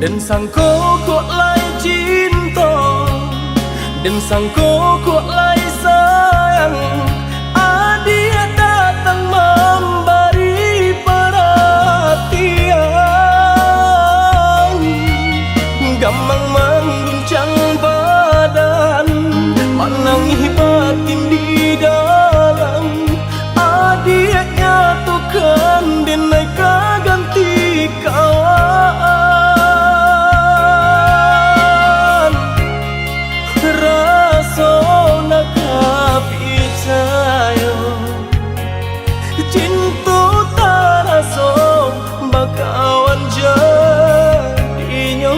Dan sang kok lai cinta, dan sang kok lai sayang. Dia datang memberi perhatian, gampang mengguncang badan, menangi batin di dalam. Dia nyatukan dan naik ganti kawan. Rasona kapicayo, cinta taraso bakawan jadinya.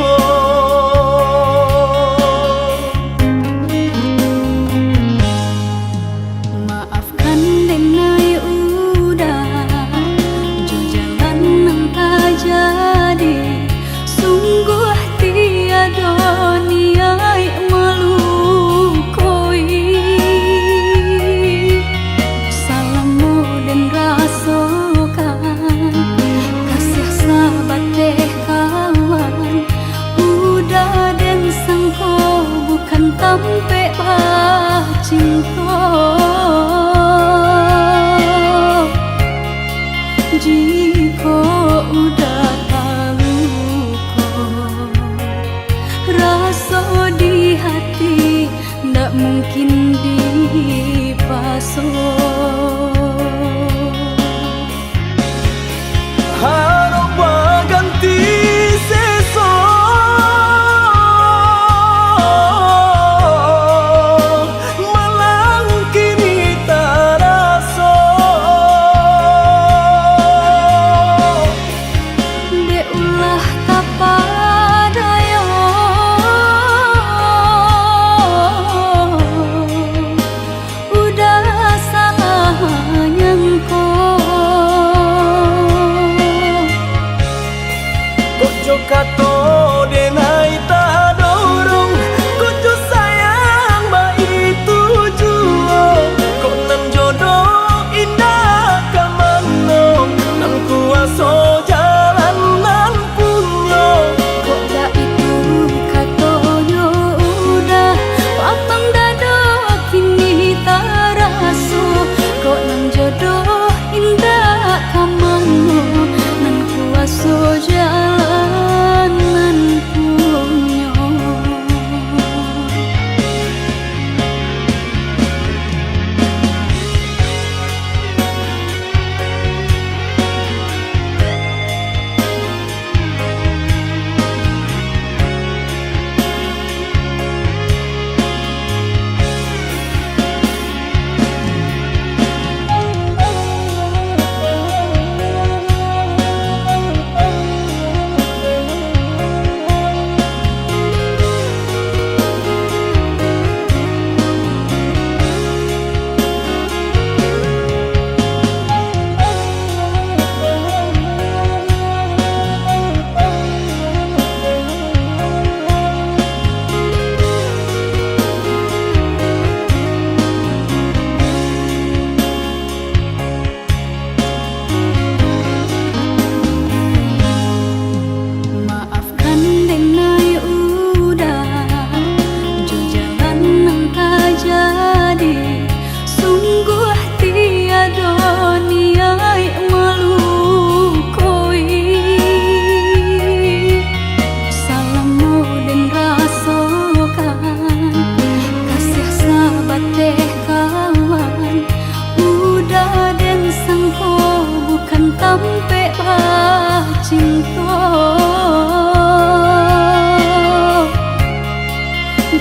Maafkan denai udah jo jalan nang jadi, sungguh tiada niat melukoi. Salamu dan rasakan kasih sahabat teh kawan. Udah dan sangko bukan tampe bah cinta. Jika udah tahu kok rasa di hati, ndak mungkin dipasok. Harap ganti seso, malang kini taraso. Dek ulah kapadayo,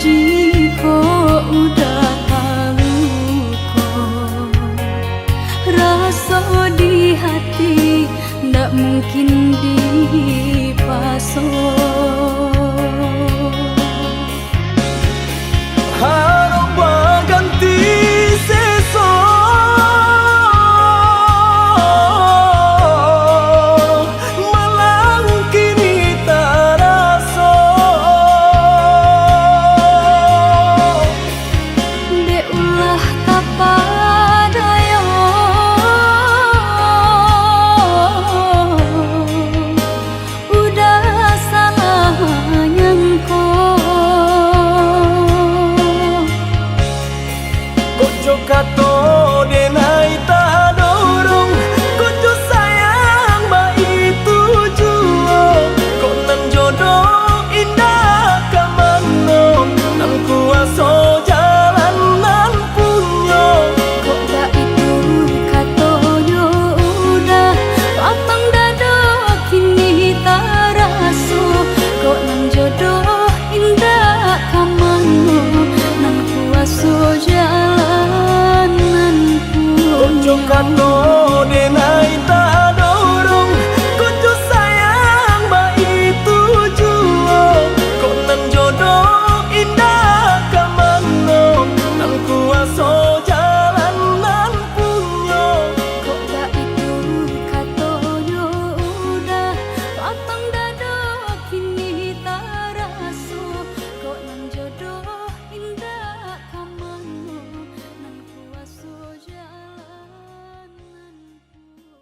Janji kok udah tahu kok rasa di hati ndak mungkin dipasok. Harap berganti sesok, malang kini tak rasa. Dek ulah tapa daya, udah salah nyangko. Kojo kato denai tak dorong, kojo sayang ba itu juo. Kok nan jodoh indah kamano, nan kuaso jalan nan punyo. Kok gak itu katonyo udah lapang dado kini tak raso. Kok nang jodoh indah kamano, nang kuaso jalan nan Kojo kato denai tak dorong, kojo sayang ba itu juo. Kok nan jodoh indah kamano, nan kuaso jalan nan punyo. Kok gak itu katonyo udah lapang dado kini tak raso. Kok nang jodoh indah kamano, nang kuaso jalan nan punyo.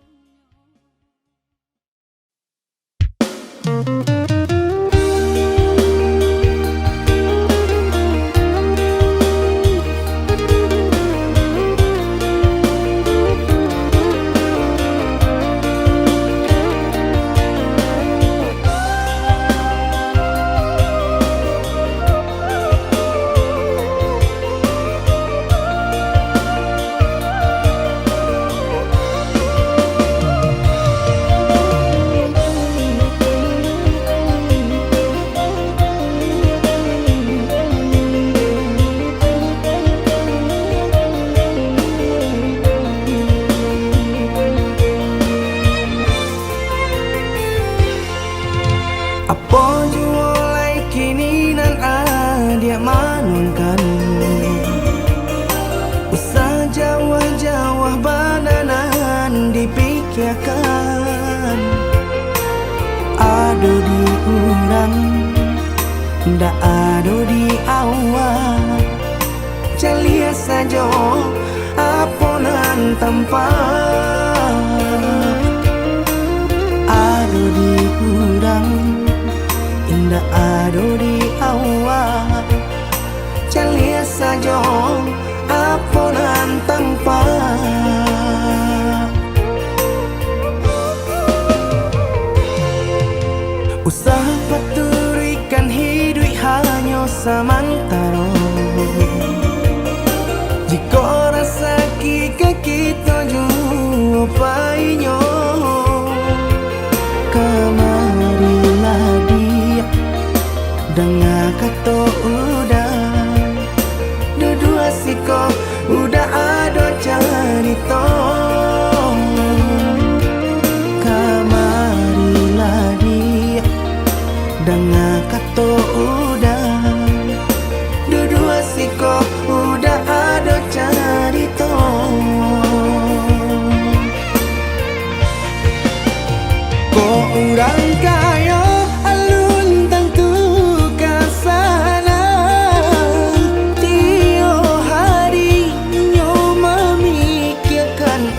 Apa jualai kini nan dia manunkan, usah jawah-jawah bananan dipikirkan. Ado di urang, ndak ado di awak. Celia saja apa nan tempat. Ado di urang, indah ado di awak. Celia saja apa nan tempat. Usah paturikan hidup hanya samantara. Jika rasa kita jumpai-nya, kamarilah dia dengar kata udah. Dua siko udah ada cerita. Kamarilah dia dengar kata udah. Dua siko udah ada cerita. Kok orang kaya alun tentu kasana. Tio hari nyo memikirkan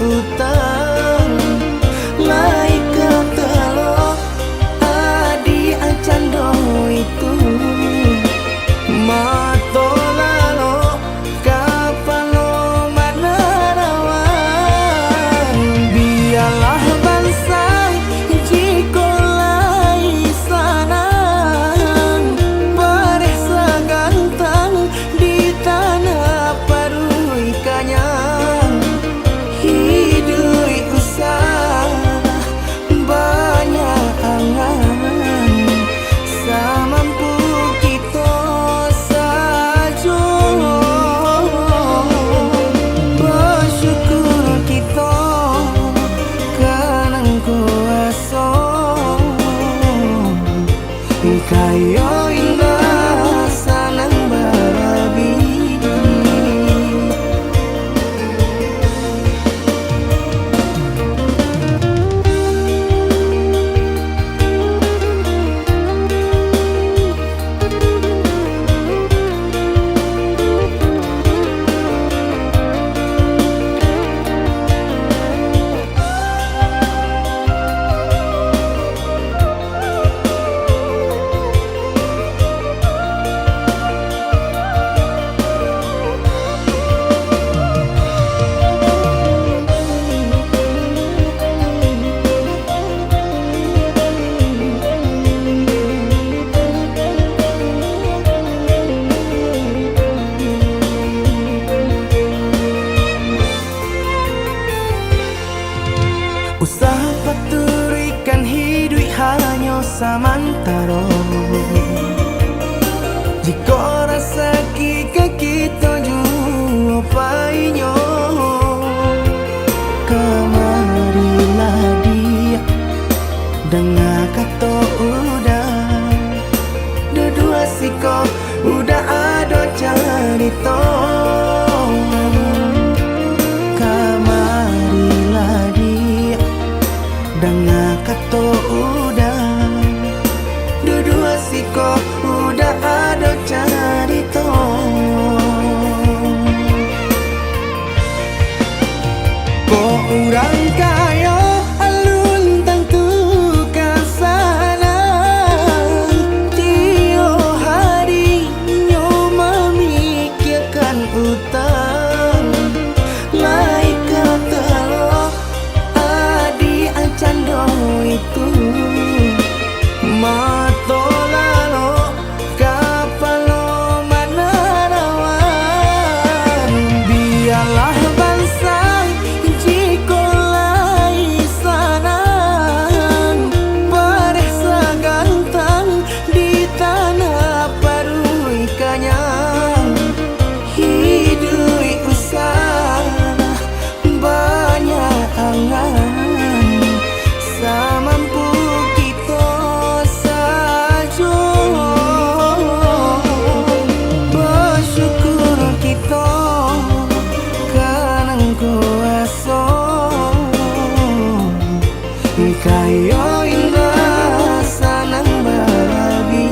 samantaro. Jika rasa kita jua painyo, kamarilah dia dengar kata udah dua siko udah ada cerita. Kamarilah dia dengar kata udah dua siko udah ada cerita. Kok orang kaya alun tentu kasana, tiap hari nyo memikirkan utang. Lai kata lo adi acando itu mato lalo kapalo manarawan. Biarlah bangsa jiko lai sanang paresa gantang di tanah parui kanyang. Hidui usah banyak angan samampu kita saja. Bersyukur kita kanang kuasa kaya indah sanang barabi.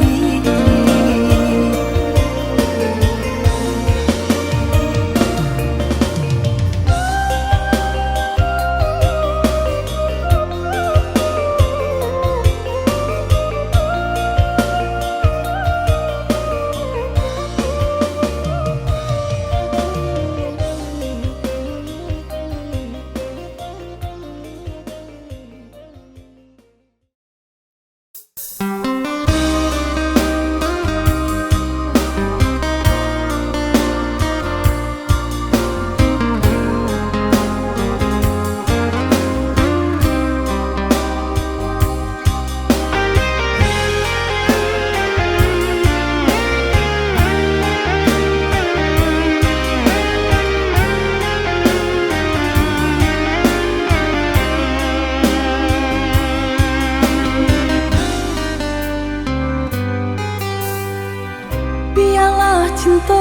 Biarlah cinta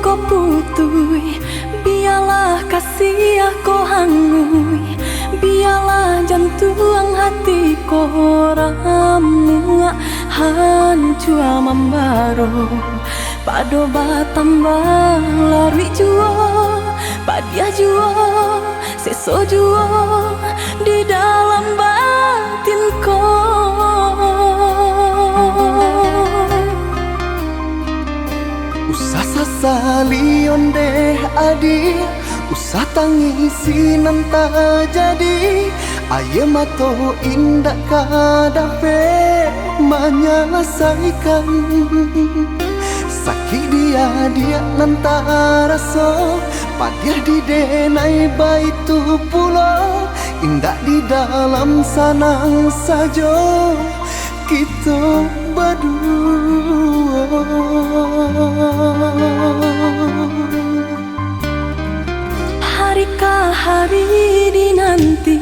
kau putui, biarlah kasih kau hangui, biarlah jantung hati kau ramu hancur membaro. Pado batambah lari jua, padia jua, seso jua di dalam batin kau. Usah sasali onde adi, usah tangisi nanta jadi. Aye mato indah kadape menyelesaikan sakit dia nanta rasa. Padiah di denai baitu pulau indah di dalam sanang saja kita berdua. Hari ke hari dinanti,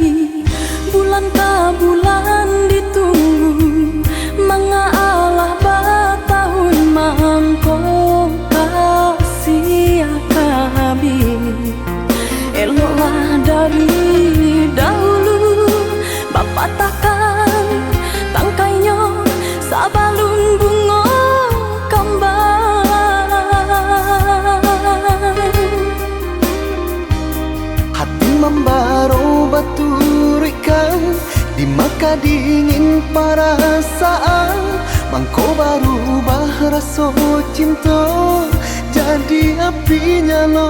bulan ke bulan ditunggu. Mengalah batahun mangko kasih kami. Eloklah dari dahulu, Bapa takkan tangkainya sabalun bunga kembang. Hati membaro baturikan di maka dingin perasaan. Mangko baru rasa cinta jadi api nyala.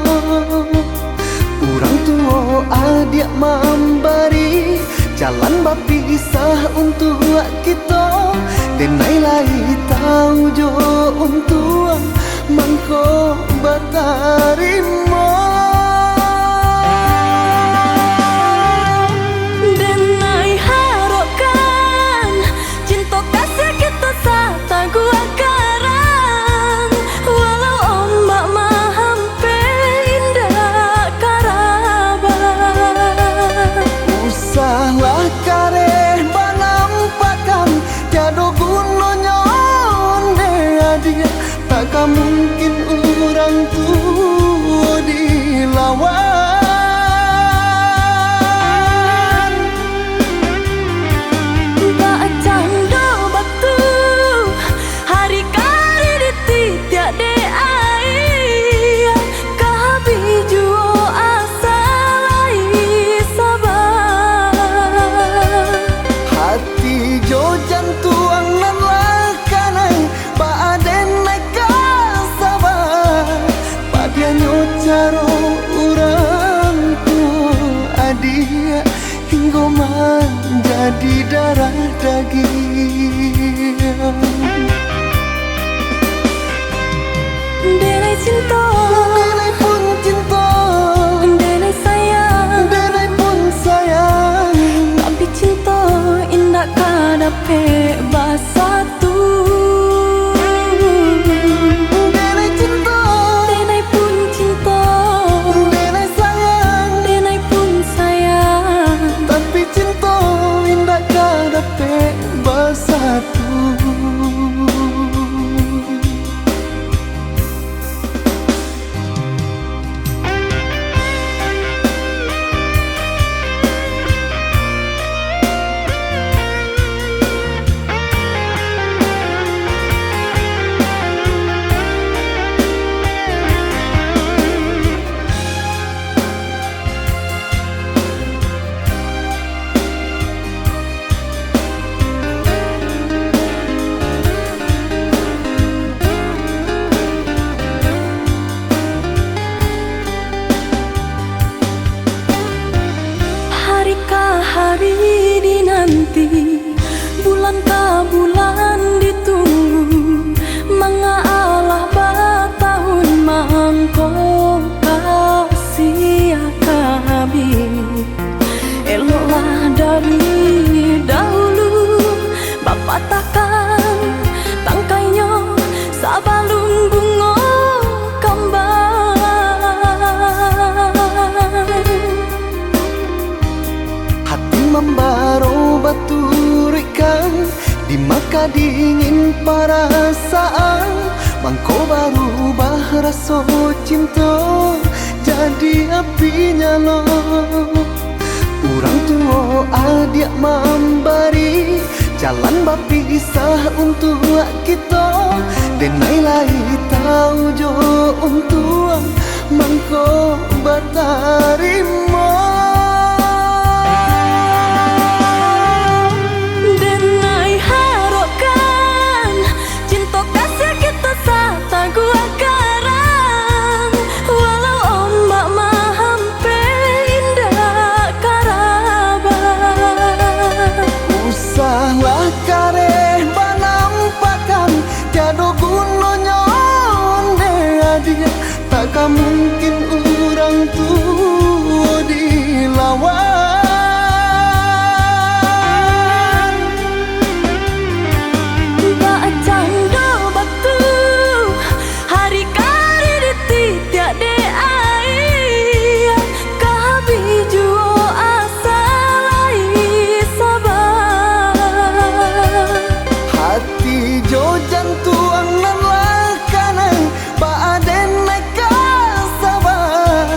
Orang tua adik memberi jalan berpisah untuk kita. Denai lai tahu jo untuk mangko batarimo. Denai harapkan cinta kasih caro urang tua adia hingga menjadi darah daging. Denai cinta, Denai pun cinta, denai sayang, denai pun sayang. tapi cinta indah kadape basatu. Denai cinta, Denai pun cinta, denai sayang, denai pun sayang, tapi cinta indah kadape bersatu. Hari dinanti, bulan bulan ditunggu, mengalah batahun mangko kasih kabin. Eloklah dari dahulu, Bapak takkan tangkainya sabalun bunga kembang. Hati membaro baturikan di maka dingin perasaan, mangko baru rasa cinta jadi api nyala. Urang tua adik memberi jalan berpisah untuk kita, denai lai tahu jo untuk mangko batarimo. Denai harapkan cinta kasih kita sata gua karang, walau ombak mahampe indah karaban. Usahlah kareh banampakan tiada gunanya onde adia, takkan mungkin urang tua dilawan. Bacanda batu hari kari ditiak de ai, kabiju asa lai sabar. Hati jo jantuang nan lakanan baaden naik sabar,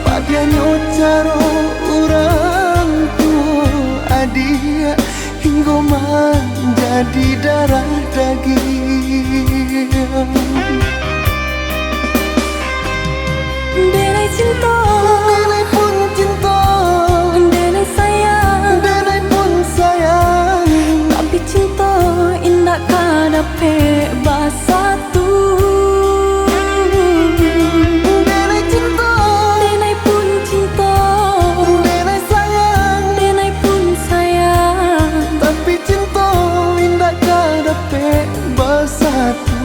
padianyo caro urang tua adia hingga menjadi darah daging. Denai cinta, Denai pun cinta, denai sayang, denai pun sayang, tapi cinta indah kadape basatu. denai cinta, Denai pun cinta, denai sayang, denai pun sayang, tapi cinta indah kadape bersatu.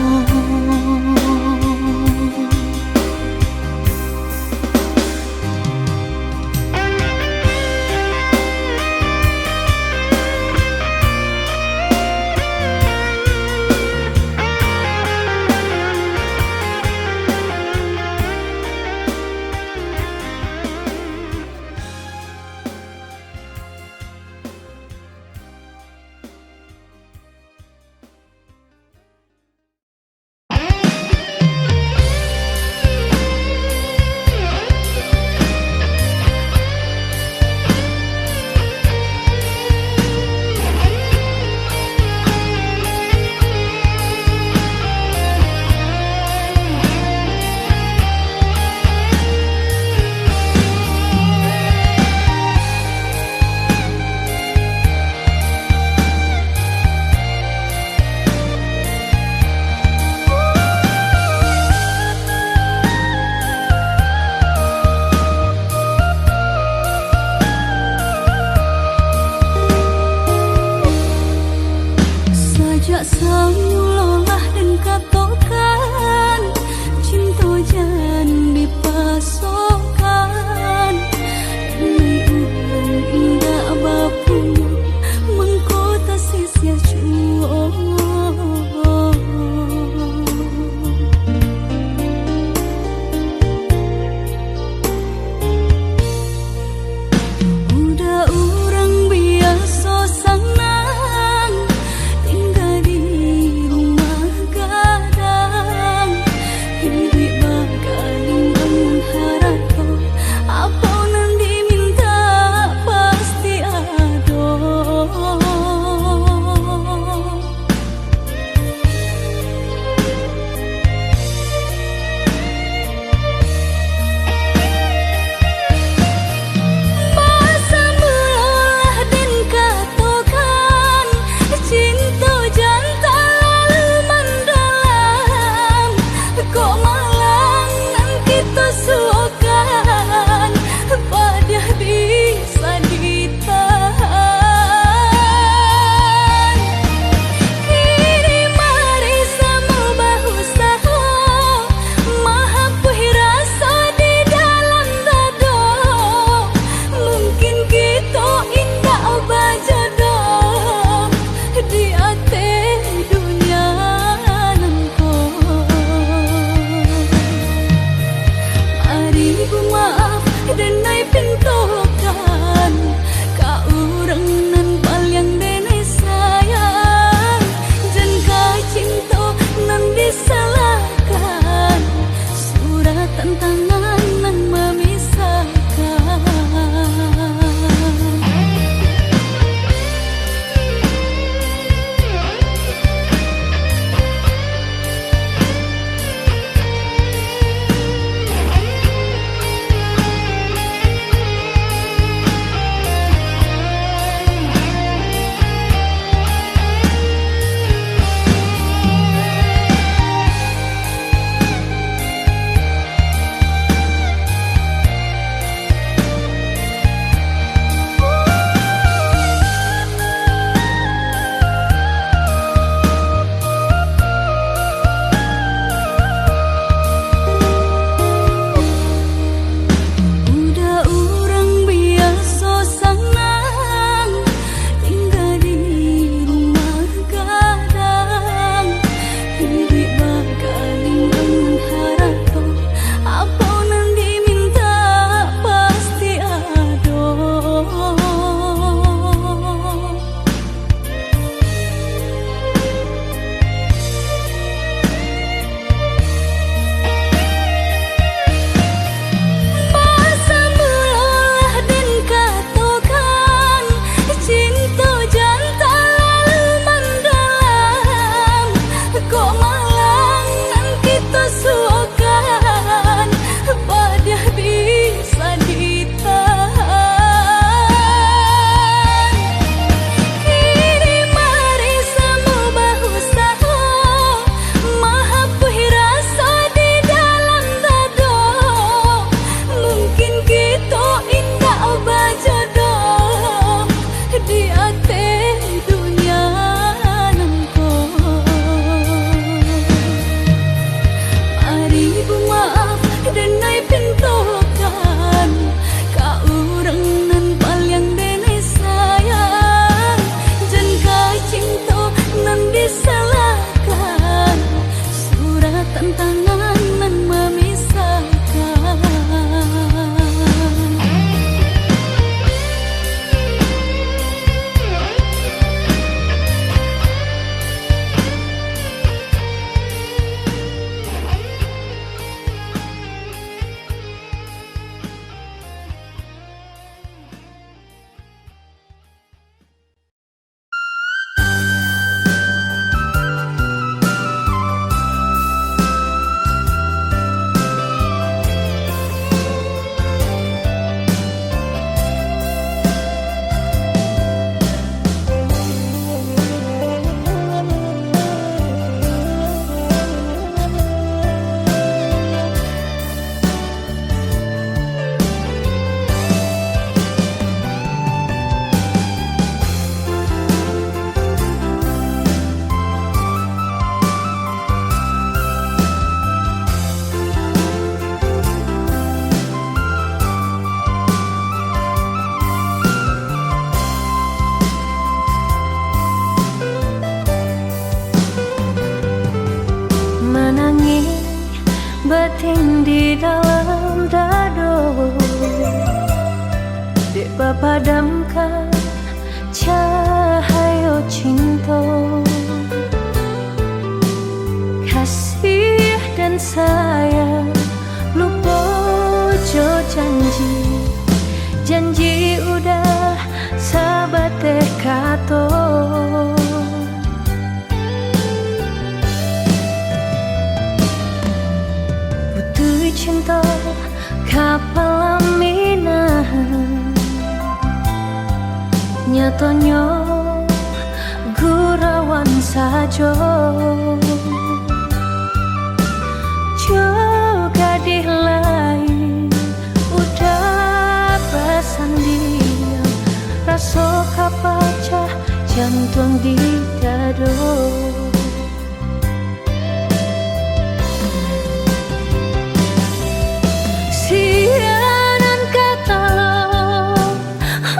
kita suakan pada bisa ditahan. Kini mari sama bahu saho mahampui rasa di dalam dado. Mungkin kita indah bajodoh di hati dunia nangko. Mari bu maaf dan naik pintukan kau orang nan paling denai sayang. Jangan cinta nan disalahkan, surat tantangan nan memisahkan. batin di dalam dado, dek padamkan cahaya cinta, kasih dan sayang lupa jo janji udah sahabat kato. Cinta kapal aminah nyatanya gurawan saja juga dihlah jantung di dado. Sianan kata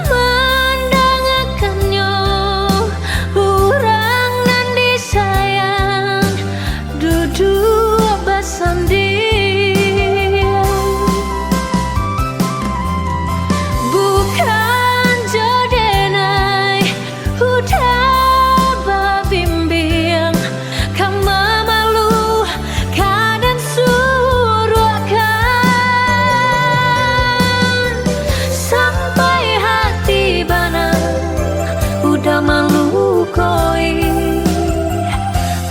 mendangakannya, urang nan disayang duduk bersanding. Bukan jodenai udah babimbing, kama malu kadang suruhkan. Sampai hati bana udah malu koi,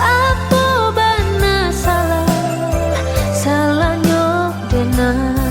apa bana salahnya denai.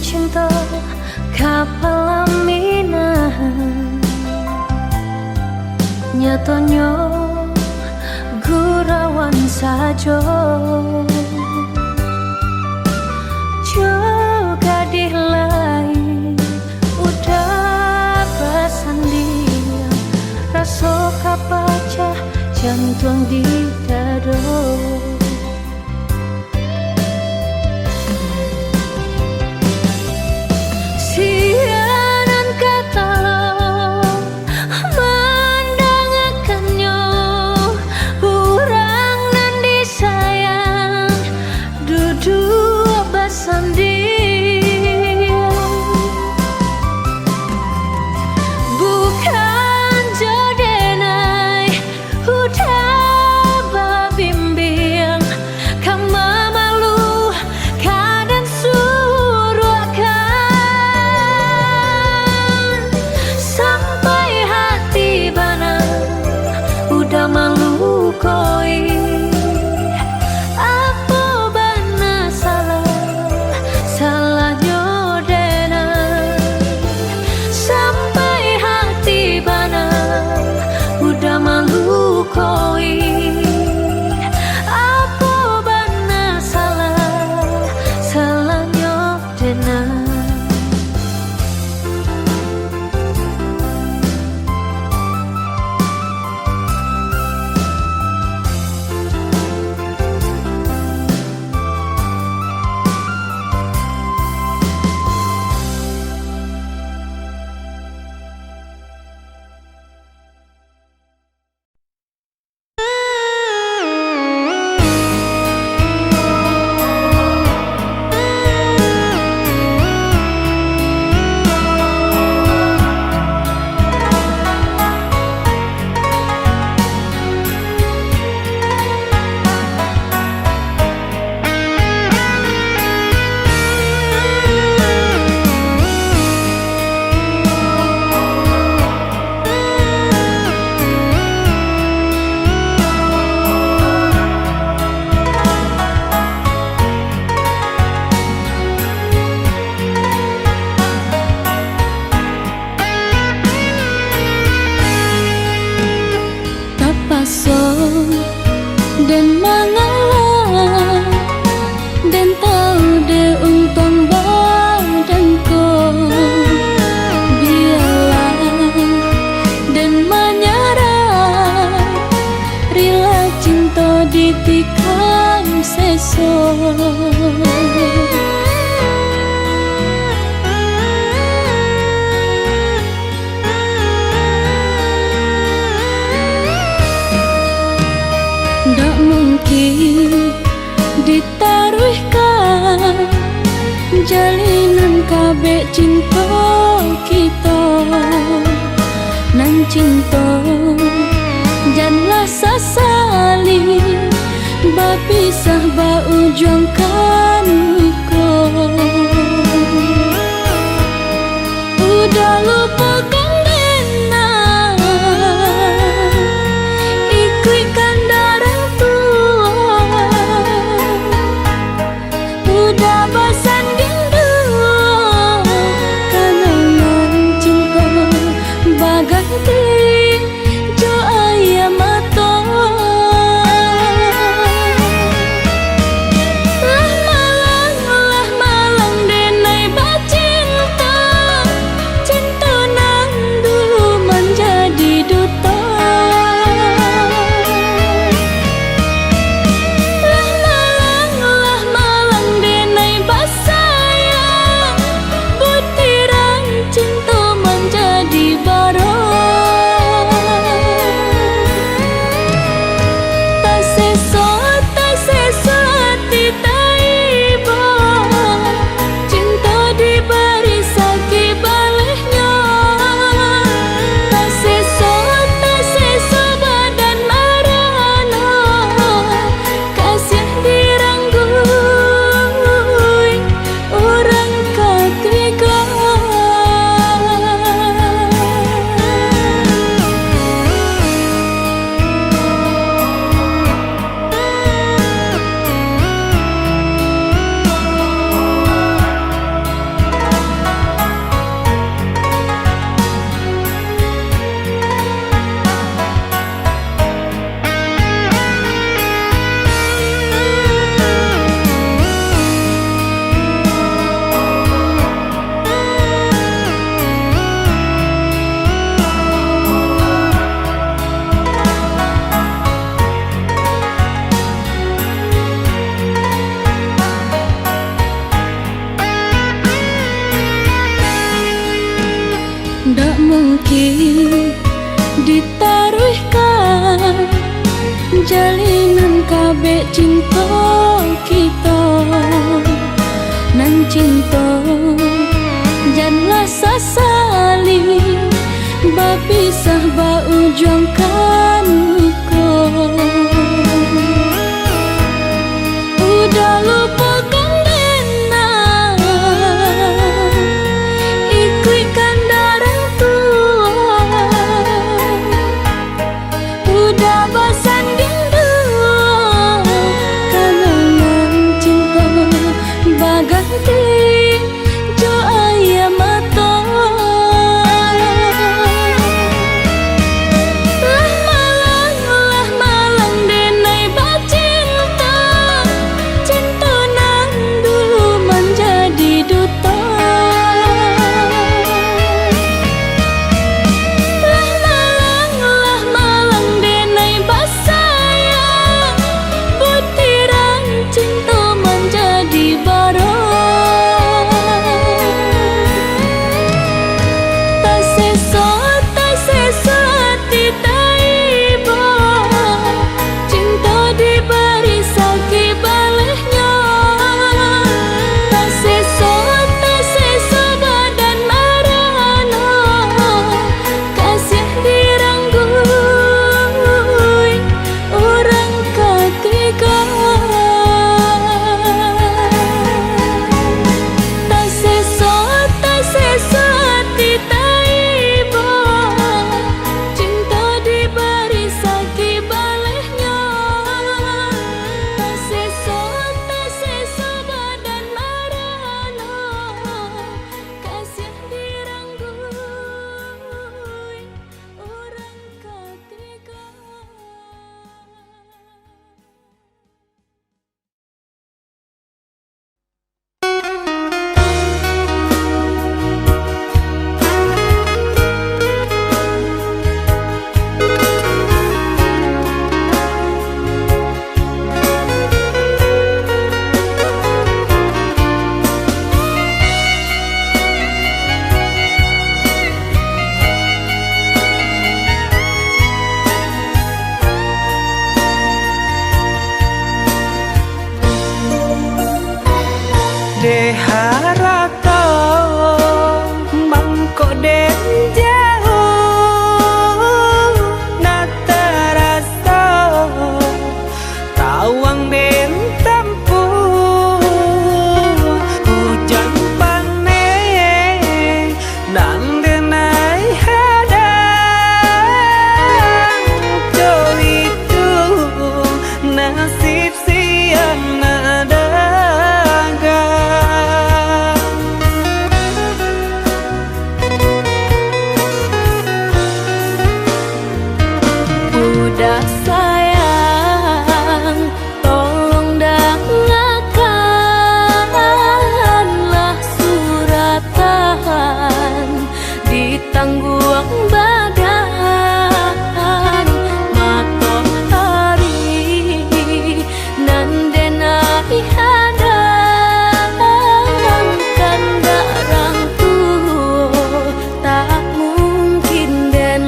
Cinta kapal laminahan nyatanya gurauan saja. Juga di lain udah bersanding, rasa kapacah jantung di dado. Sianan kata mendangakannya, urang nan disayang duduk bersanding. Bukan jodenai udah babimbing, kama malu kadang suruhkan. Sampai hati bana udah malu koi, apa bana salahnya denai. Sampai hati bana udah malu koi, apa bana salahnya denai. Dan mengalah dan tahu de untung badanku, biarlah dan menyerah, rela cinta ditikam sesok. Ndak mungkin ditaruhkan jalinan kabeh cinta kita nan cinta janganlah sasali bapisah baujungkan kau udah lupakan dena ikutkan darah tua udah bersanding dua kenangan cinta baganti jo ayam mata lah malang denai bacinta cinta nan dulu menjadi duta lah malang denai basayang butiran cinta menjadi barang tak sesat hati taiba cinta diberi sakit balehnya tak sesat badan marana kasih diranggui orang ketiga ndak mungkin ditaruhkan jalinan kabeh cinta kita nan cinta janganlah sasali bapisah baujungkan kau udah lupakan dena ikutkan darah tua udah bersanding dua kenangan cinta baganti jo ayam mata lah malang denai bacinta cinta harato mangko den jauh na terasa tawang den tempuh hujan panen nang denai hadang jo itu nasib siang nada Udah sayang, tolong dengarkanlah suratan di tangguang badan matahari nan denai hadang kandarang tuh tak mungkin den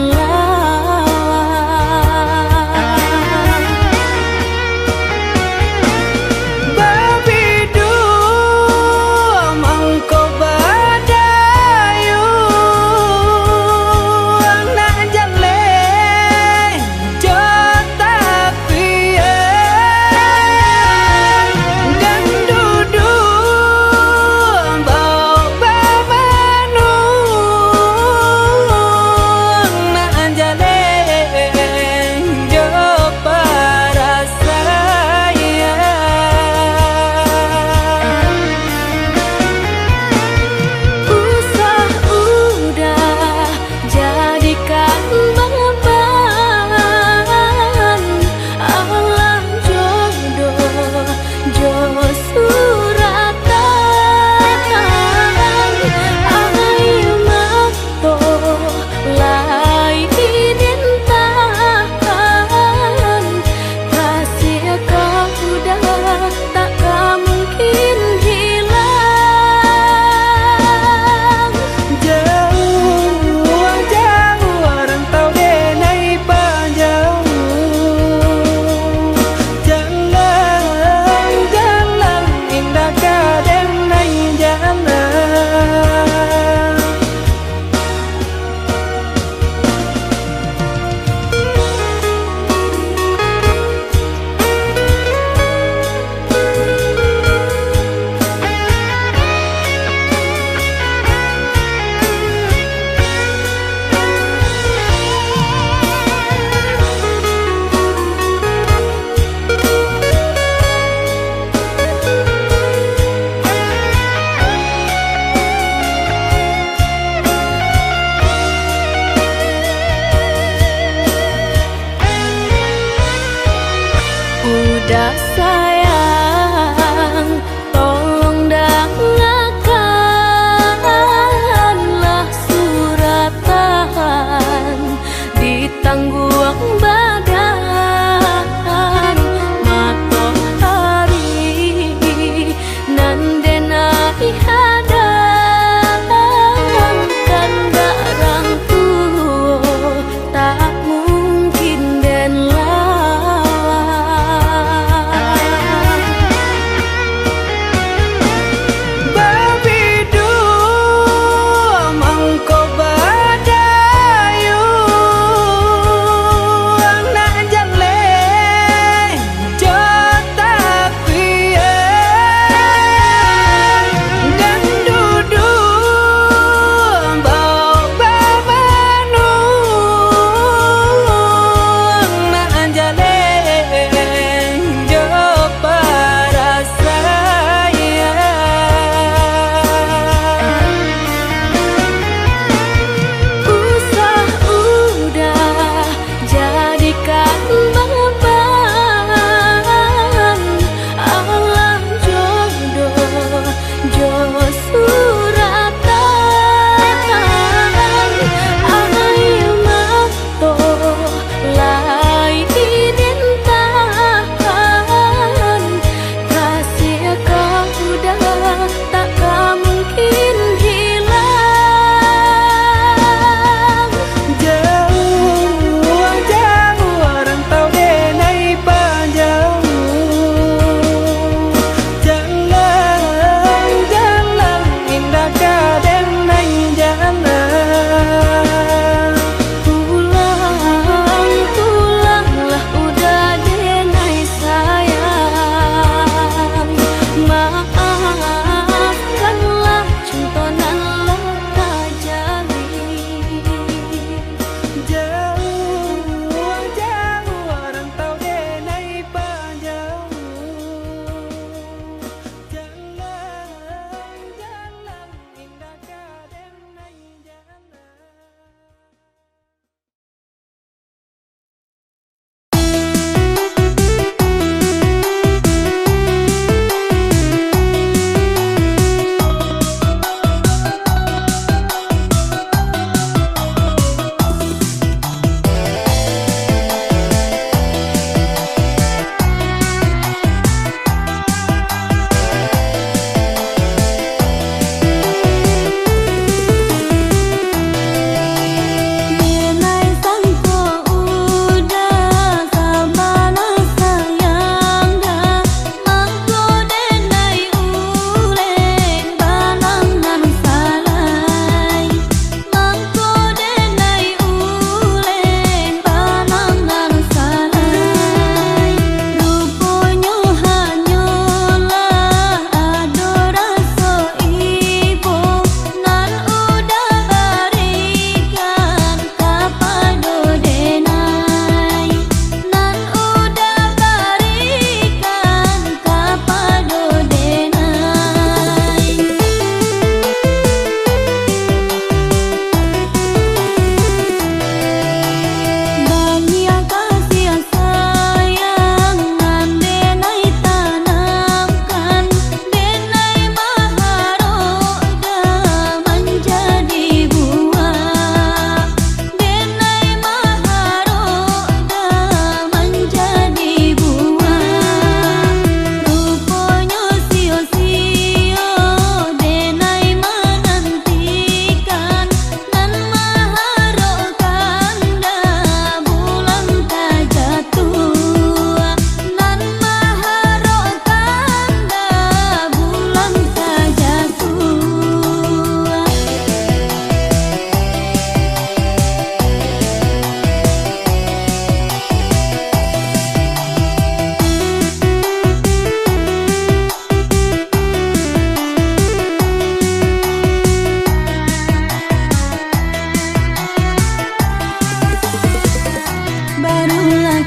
Udah sayang, tolong dengarkanlah suratan di tangguang badan matahari nan denai hadang kandarang tuh tak mungkin den lawan.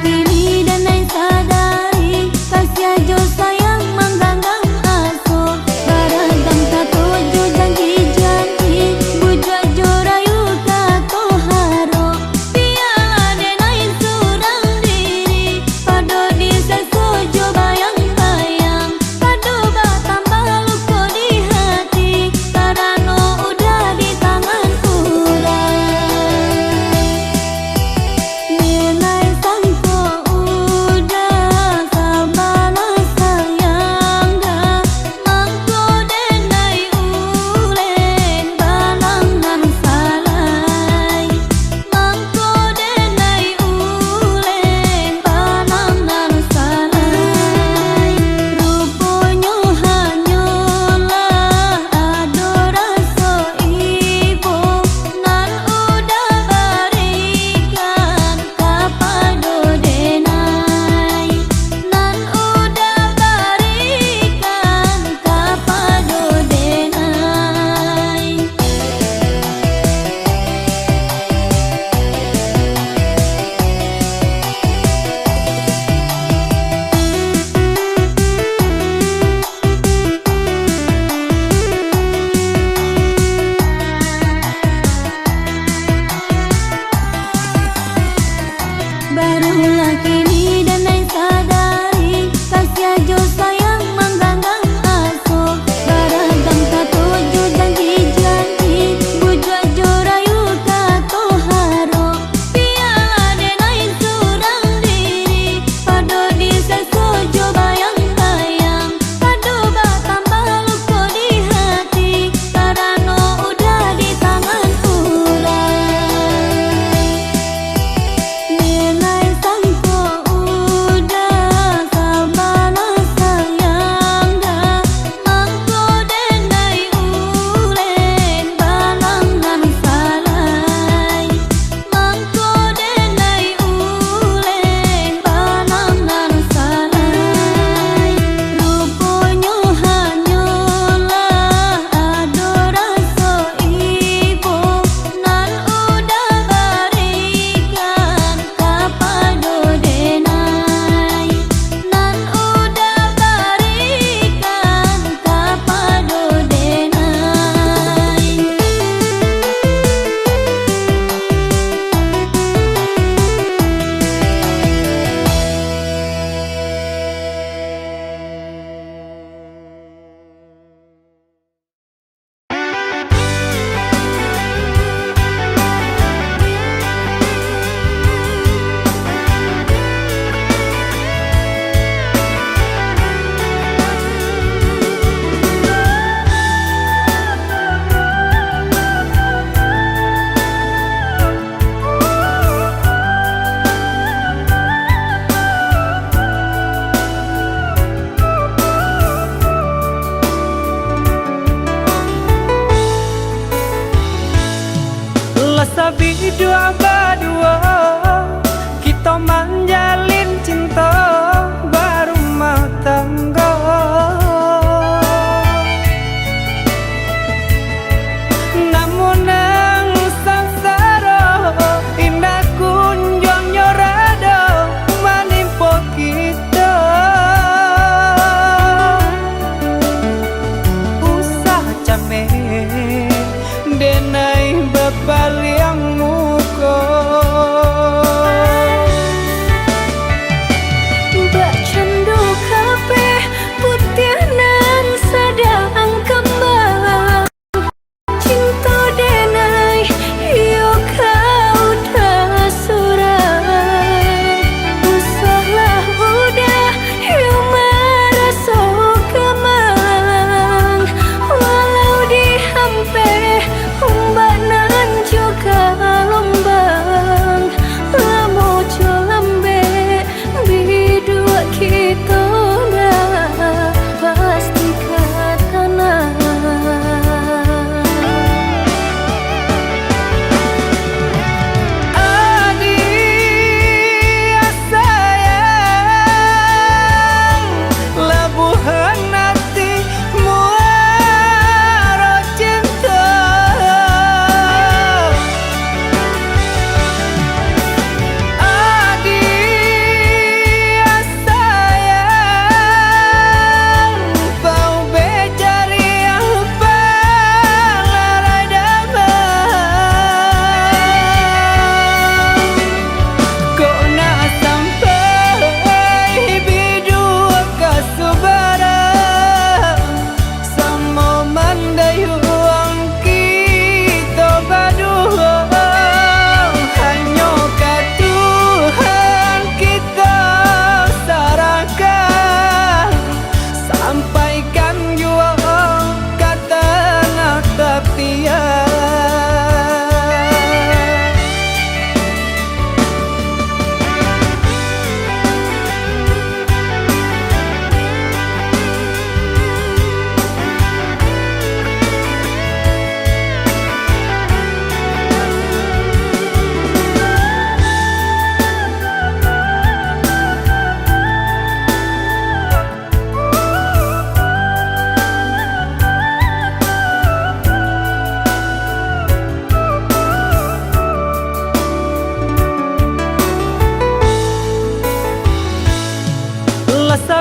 kini dan ai sadari kasih jo sayang mengganggang aso baragam tato jo janji-janji budak jo rayu tato haro piala denai surang diri pado di seso jo bayang-bayang pado batambah luko di hati karano udah di tangan urang denai sangko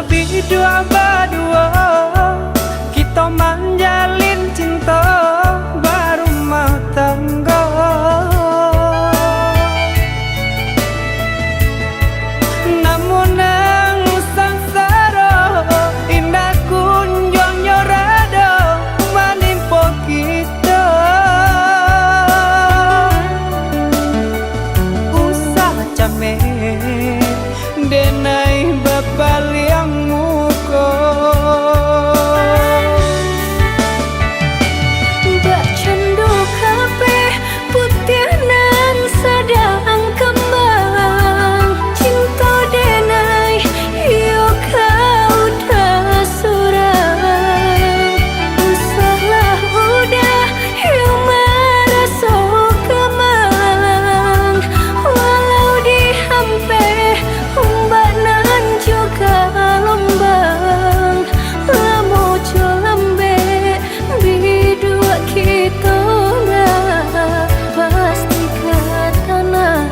berdua berdua kita menjalin cinta berumah tangga. Namun nang sangsara indah kunjung nyorada menimpa kita. Usah camen denai bapal yang muka. Mbak cendu kape putih nan sedang kembang. Cinta denai yo kau dah surang. Usahlah udah yo merasa kemang. Walau dihampe mbak nan juga lombang. Lamo lambe bidua kita nah pasti ke tanah.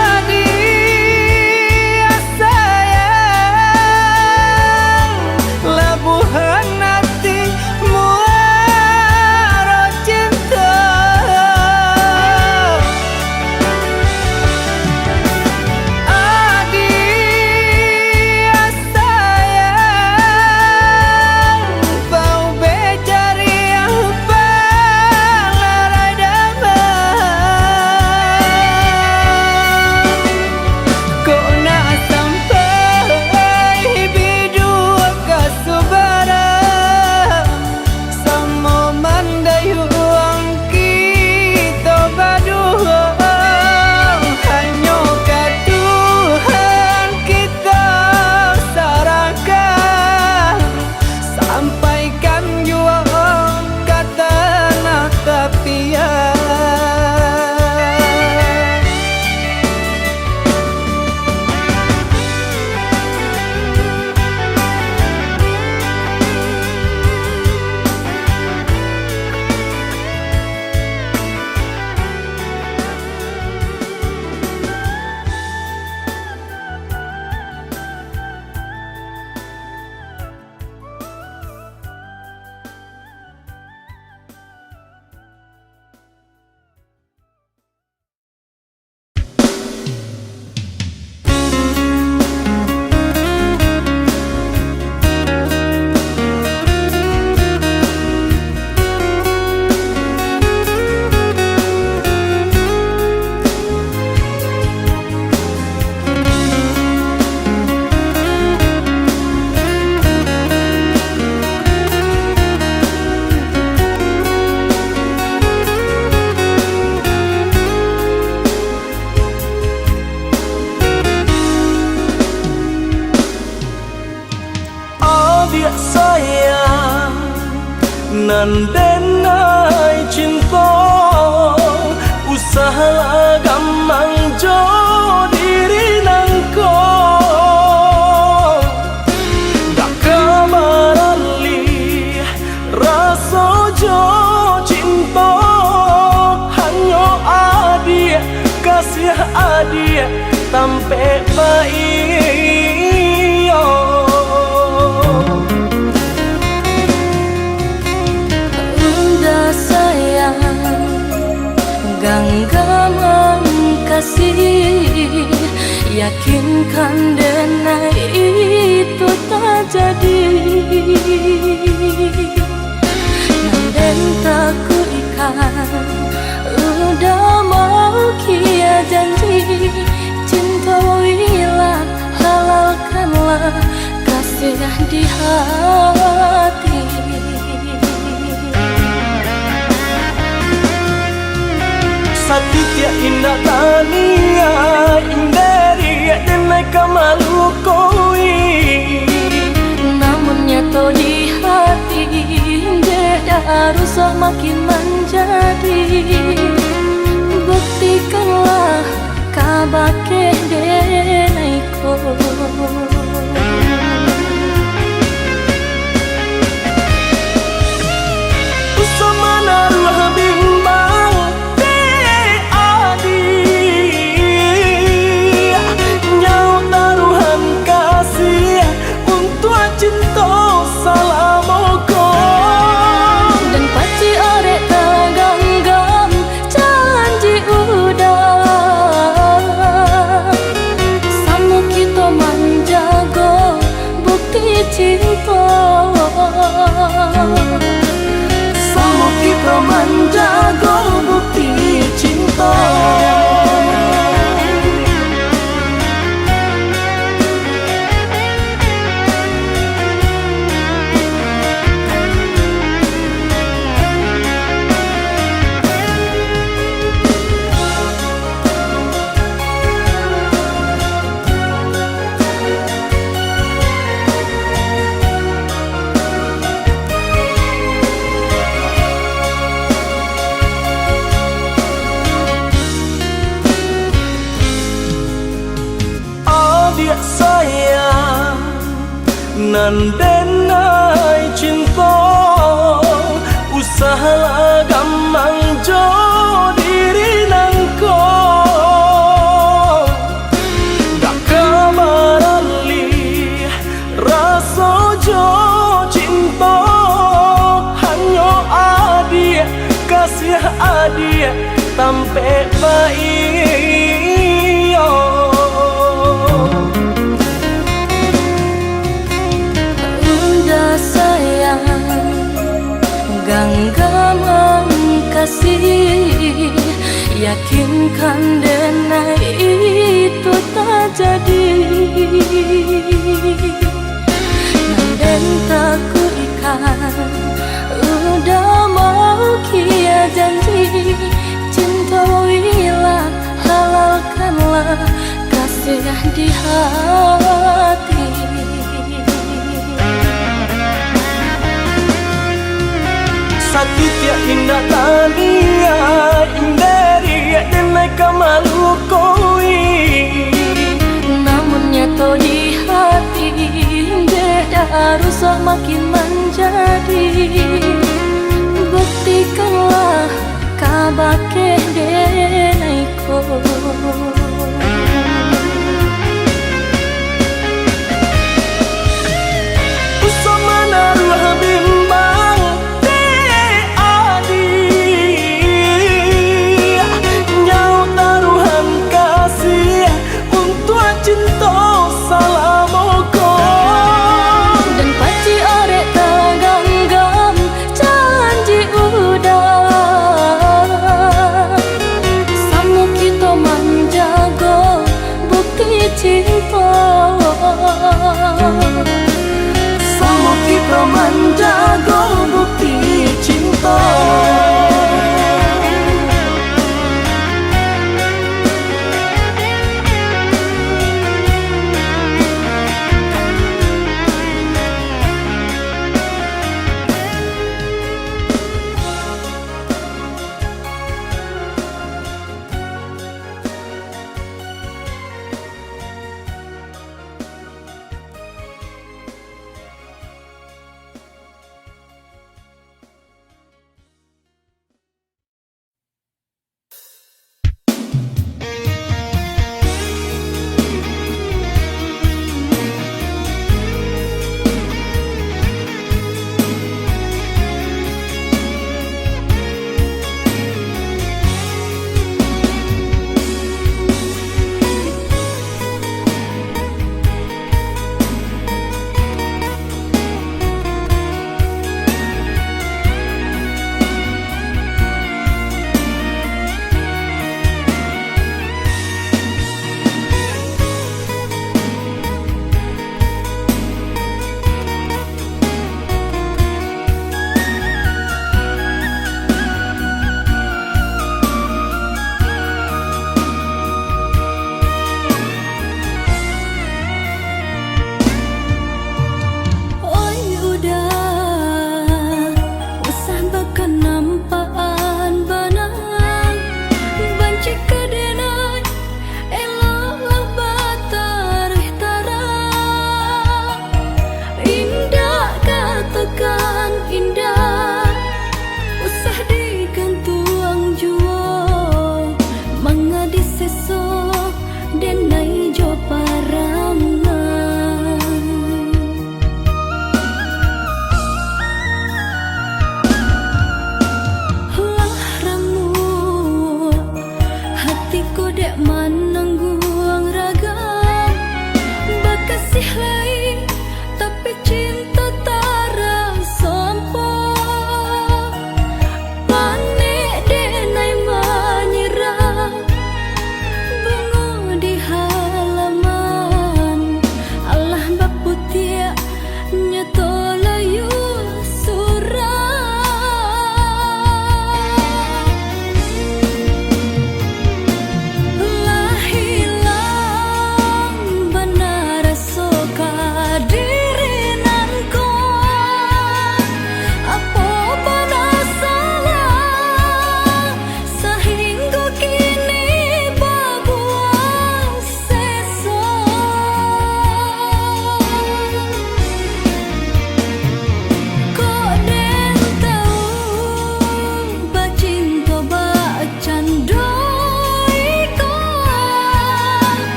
Adik sayang labuhan hati muara cinta. Adik sayang bau becari yang balarai damai. Kau nak sampai bidua kasubara sama mandayuang kita berdua. Hanya ke Tuhan kita serahkan, sampaikan jua kata nak tepian. Adik sayang nan denai cinta. Usaha gamang jo diri nangko. Dak kamarali rasa jo cinta. Hanya adik kasih adik tampe baik. Udah sayang genggaman kasih, yakinkan denai itu tak jadi. Nanden tak kuikan udah mau kia janji. Cinta wilah halalkanlah kasih di hati. Satya indah tania inderi denai kamalu koi. Namun nyata di hati beda rusak makin menjadi. Buktikanlah kabake denaiko. Usah mana bimbang adi Mandenai cinta usaha gamang jo diri nangko dak kamarali rasa jo cinta hanya adia kasih adia sampai baik Genggaman kasih yakinkan denai itu tak jadi Nanden tak ku ikan udah mau kia janji cintailah halalkanlah kasih di hati sakit ya indah tania indari denai kamalu koi namun nyata di hati beda rusak makin menjadi buktikanlah kabake denaiko usama naruh bimbang cinta salamoko dan paci arek taganggam janji udah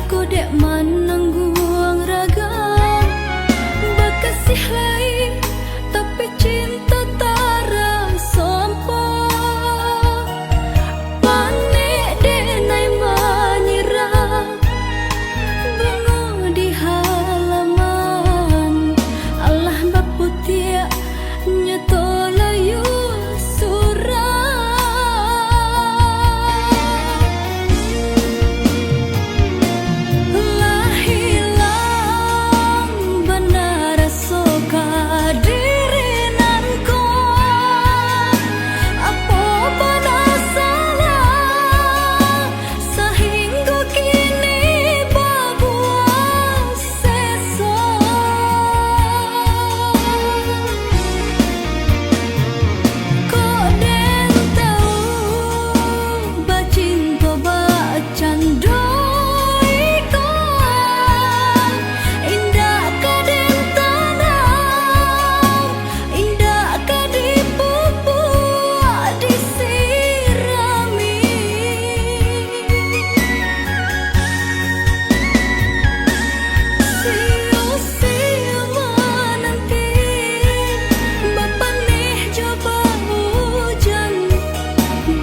Aku dek menanggung raga Bekasih lain tapi cinta tarang sampo Panik denai menyerah Bunga di halaman Allah baputia nyato layu surah Lah hilang benar soka diri nanko Apa pada salah sehingga kini babuang sesok Kok den tahu bacinta bacandoi ko Indah ka den tanam Indah ka dipupuk disirami Sia-sia menanti Bapa nih coba hujan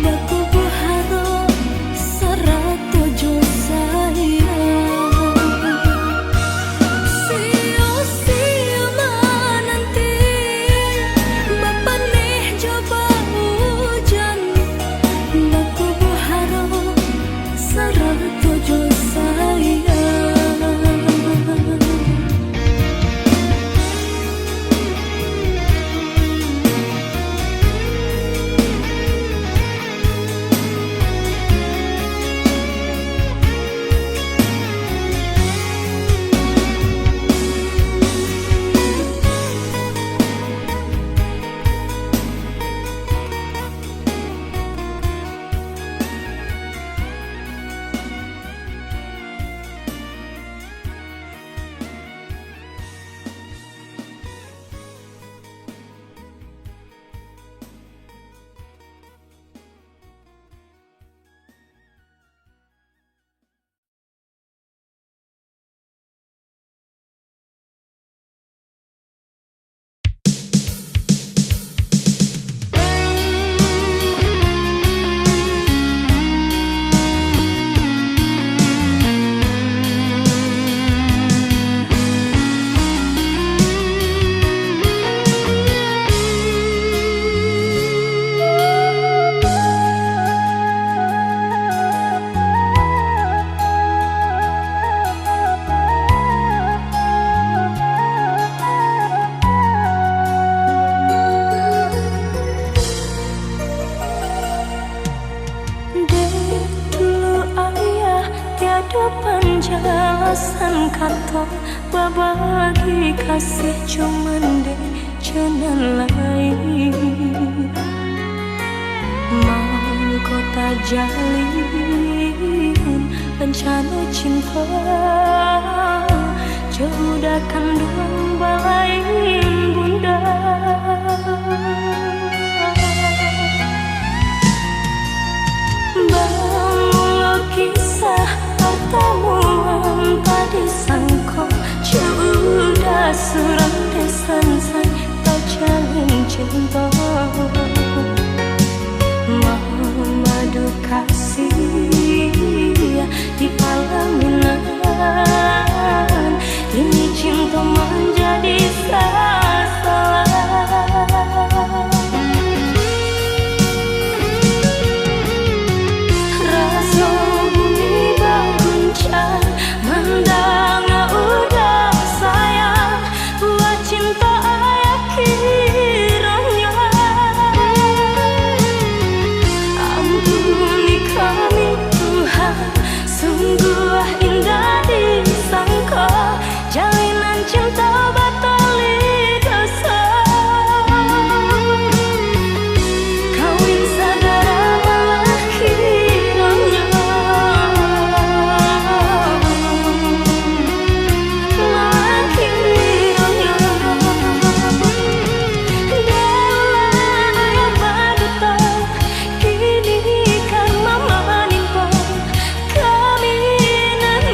Baku berharap seratojo sayang Sia-sia menanti Bapa nih coba hujan Baku berharap seratojo sayang Dulu ayah tiada penjelasan kata Babagi kasih cuman deh jalan lain Mau kota jalin rencana cinta Jauh dah kandung balain bunda Bangun kisah pertemuan tadi sangko Sudah suram desan say tak jalin cinta Madu kasih di pelaminan Ini cinta menjadi salah Rasa bumi berguncang Mendang udah sayang Buat cinta ayah kiranya Ampuni kami Tuhan Sungguh indah disangka Jalinan cinta batali dosa Kawin saudara malah kiranya Malah kiranya Dewa ayah baduta Kini karma menimpa Kami nan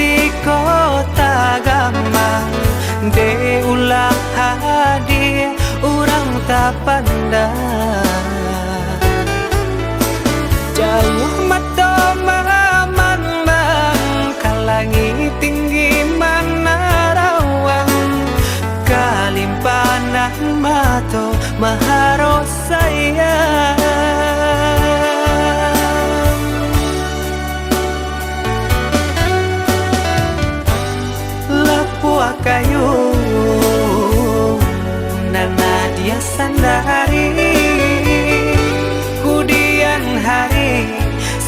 di kota gampang de ulah hadir orang tak pandang jauh mata mamandang kalangi tinggi mana rawang kalimpanan mato maharo sayang lapua kayu nana dia sandari kudian hari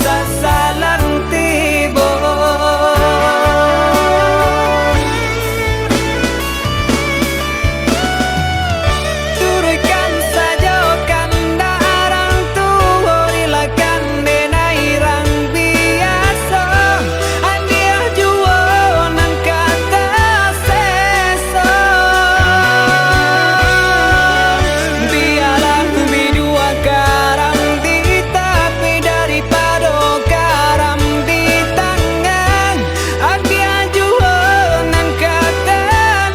sasalan tibo turkan saja kanda arang tua rilakan denai rang biasa andia jua nang kata seso biarlah bidua karam di tapi daripada karam di tangan andia jua nang kata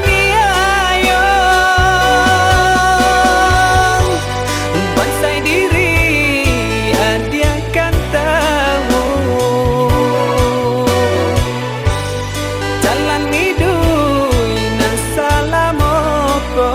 niayong bansai diri andia kan tahu jalan hidup nan salamoko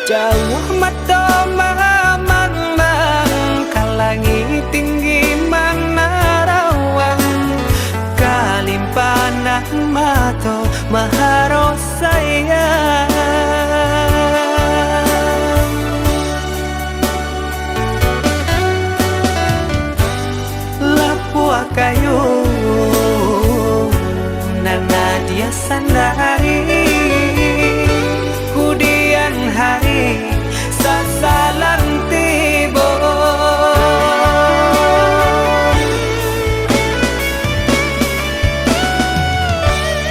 jauh mata mamandang kalangi tinggi mana rawang kalimpanan mato maharo sayang lapua kayu nana dia sandari kudian hari sasalan tibo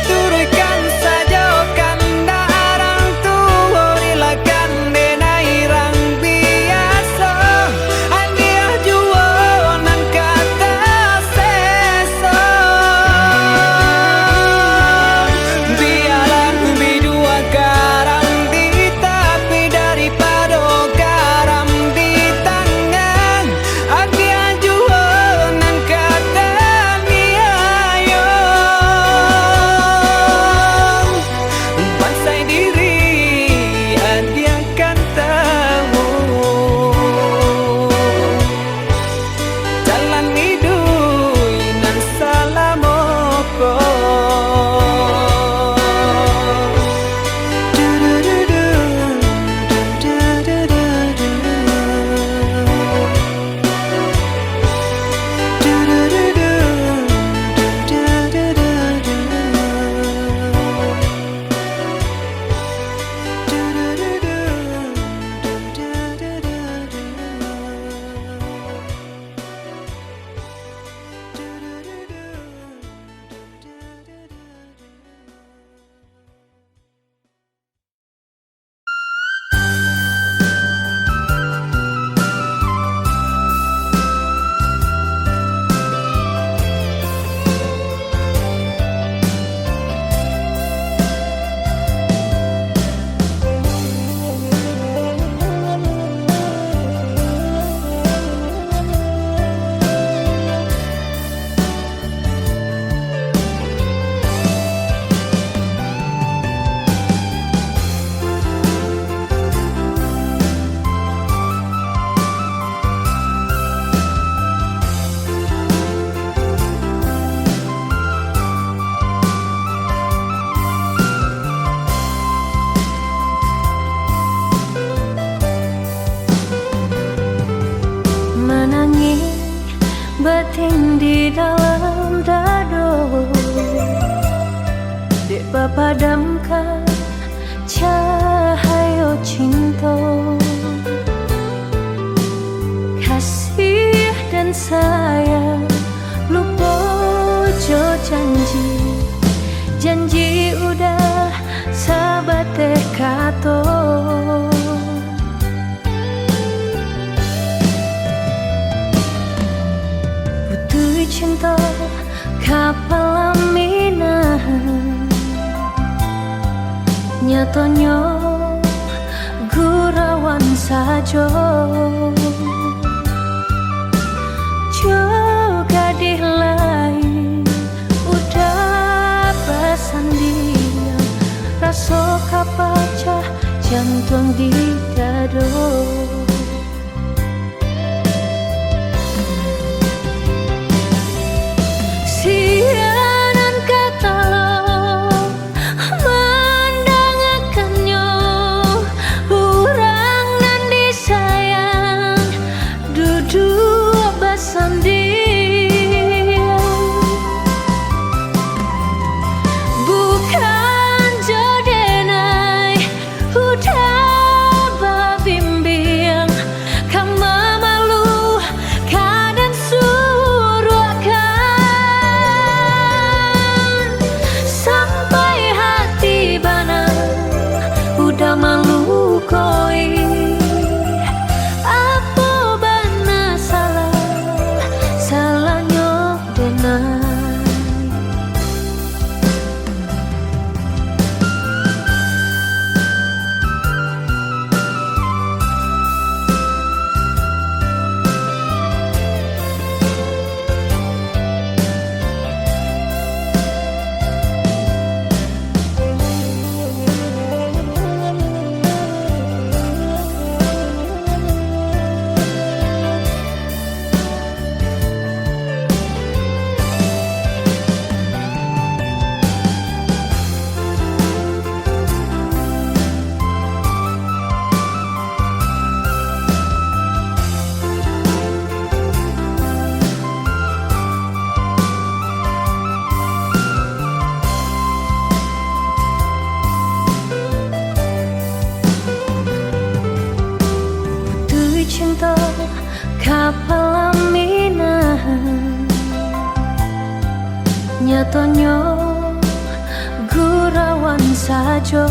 turkan saja kanda arang padamkan cahaya cinta, kasih dan sayang lupa jo janji udah sabate kato. Putu cinta kapal minahan, nyatanya gurawan saja. Juga di lain udah pasan dia, rasa kapacah jantung di dado. Sianan kata mendangakannya, orang nan disayang duduk bersanding, bukan jodenai udah babimbing, kama malu kadang suruhkan, sampai hati bana udah malu koi. Apa bana salahnya denai. Cinta kapal minahan, nyatanya gurawan saja.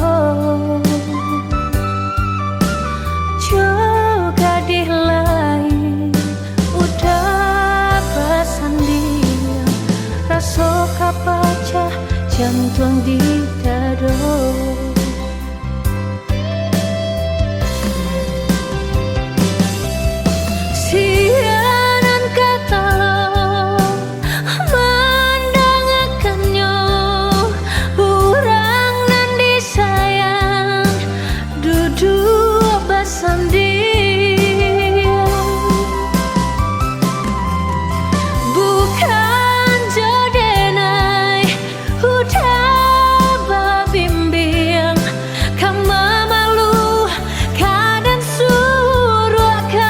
Juga di lain udah pasan dia, rasa kapacah jantung di dado. Sianan kata mendangakannya, orang nan disayang duduk bersanding, bukan jodenai udah babimbing, kama malu kadang suruhkan,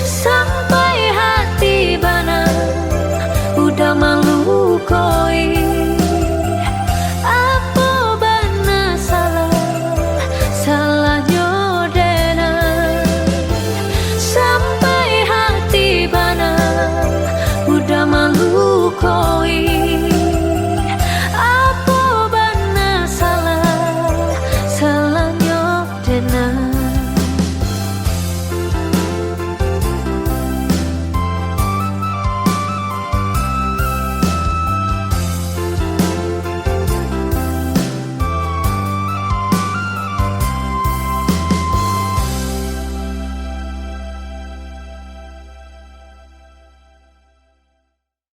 sampai hati bana udah malu koi.